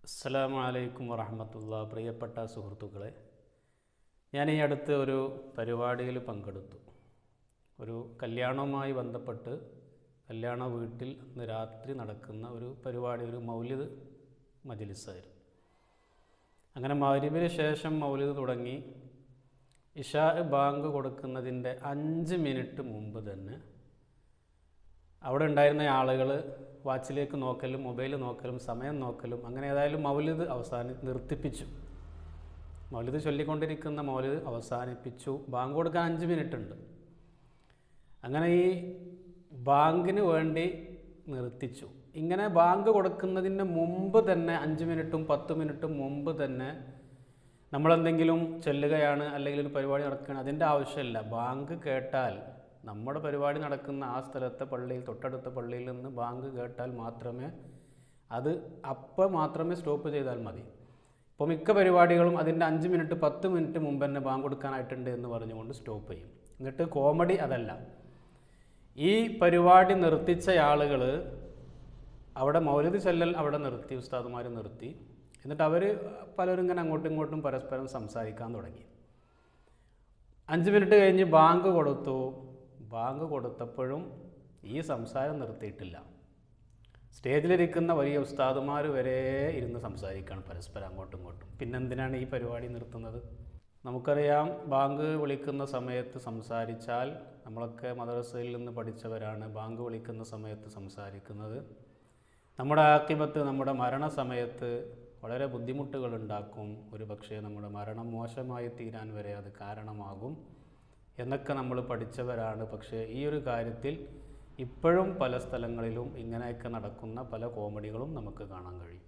അസ്സലാമു അലൈക്കും വറഹ്മത്തുള്ളാഹി. പ്രിയപ്പെട്ട സുഹൃത്തുക്കളെ, ഞാൻ ഈ അടുത്ത് ഒരു പരിപാടിയിൽ പങ്കെടുത്തു. ഒരു കല്യാണവുമായി ബന്ധപ്പെട്ട് കല്യാണ വീട്ടിൽ ഇന്ന് രാത്രി നടക്കുന്ന ഒരു പരിപാടി, ഒരു മൗലിദ് മജ്ലിസായിരുന്നു. അങ്ങനെ മഗ്‌രിബിന് ശേഷം മൗലിദ് തുടങ്ങി. ഇശാ ബാങ്ക് കൊടുക്കുന്നതിൻ്റെ 5 മിനിറ്റ് മുമ്പ് തന്നെ അവിടെ ഉണ്ടായിരുന്ന ആളുകൾ വാച്ചിലേക്ക് നോക്കലും മൊബൈൽ നോക്കലും സമയം നോക്കലും അങ്ങനെ ഏതായാലും മൗലിദ് നിർത്തിപ്പിച്ചു. മൗലിദ് ചൊല്ലിക്കൊണ്ടിരിക്കുന്ന മൗലിദ് അവസാനിപ്പിച്ചു. ബാങ്ക് കൊടുക്കാൻ 5 മിനിറ്റ് ഉണ്ട്. അങ്ങനെ ഈ ബാങ്കിന് വേണ്ടി നിർത്തിച്ചു. ഇങ്ങനെ ബാങ്ക് കൊടുക്കുന്നതിന് മുമ്പ് തന്നെ 5 മിനിറ്റും 10 മിനിറ്റും മുമ്പ് തന്നെ നമ്മളെന്തെങ്കിലും ചൊല്ലുകയാണ്, അല്ലെങ്കിൽ ഒരു പരിപാടി നടക്കുകയാണ്, അതിൻ്റെ ആവശ്യമില്ല. ബാങ്ക് കേട്ടാൽ നമ്മുടെ പരിപാടി നടക്കുന്ന ആ സ്ഥലത്തെ പള്ളിയിൽ, തൊട്ടടുത്ത പള്ളിയിൽ നിന്ന് ബാങ്ക് കേട്ടാൽ മാത്രമേ മാത്രമേ സ്റ്റോപ്പ് ചെയ്താൽ മതി. ഇപ്പോൾ മിക്ക പരിപാടികളും അതിൻ്റെ 5 മിനിറ്റ് 10 മിനിറ്റ് മുമ്പ് തന്നെ ബാങ്ക് കൊടുക്കാനായിട്ടുണ്ട് എന്ന് പറഞ്ഞുകൊണ്ട് സ്റ്റോപ്പ് ചെയ്യും. എന്നിട്ട് കോമഡി അതല്ല, ഈ പരിപാടി നിർത്തിച്ച ആളുകൾ അവിടെ മൗലിദ് ചൊല്ലൽ അവിടെ നിർത്തി, ഉസ്താദുമാർ നിർത്തി. എന്നിട്ട് അവർ പലരും ഇങ്ങനെ അങ്ങോട്ടും ഇങ്ങോട്ടും പരസ്പരം സംസാരിക്കാൻ തുടങ്ങി. 5 മിനിറ്റ് കഴിഞ്ഞ് ബാങ്ക് കൊടുത്തു. ബാങ്ക് കൊടുത്തപ്പോഴും ഈ സംസാരം നിർത്തിയിട്ടില്ല. സ്റ്റേജിലിരിക്കുന്ന വലിയ ഉസ്താദുമാർ വരെ ഇരുന്ന് സംസാരിക്കുകയാണ് പരസ്പരം അങ്ങോട്ടും ഇങ്ങോട്ടും. പിന്നെന്തിനാണ് ഈ പരിപാടി നിർത്തുന്നത്? നമുക്കറിയാം, ബാങ്ക് വിളിക്കുന്ന സമയത്ത് സംസാരിച്ചാൽ, നമ്മളൊക്കെ മദ്രസയിൽ നിന്ന് പഠിച്ചവരാണ്, ബാങ്ക് വിളിക്കുന്ന സമയത്ത് സംസാരിക്കുന്നത് നമ്മുടെ ആഖിബത്ത്, നമ്മുടെ മരണസമയത്ത് വളരെ ബുദ്ധിമുട്ടുകൾ ഉണ്ടാക്കും. ഒരു പക്ഷേ നമ്മുടെ മരണം മോശമായി തീരാൻ വരെ അത് കാരണമാകും എന്നൊക്കെ നമ്മൾ പഠിച്ചവരാണ്. പക്ഷേ ഈ ഒരു കാര്യത്തിൽ ഇപ്പോഴും പല സ്ഥലങ്ങളിലും ഇങ്ങനെയൊക്കെ നടക്കുന്ന പല കോമഡികളും നമുക്ക് കാണാൻ കഴിയും.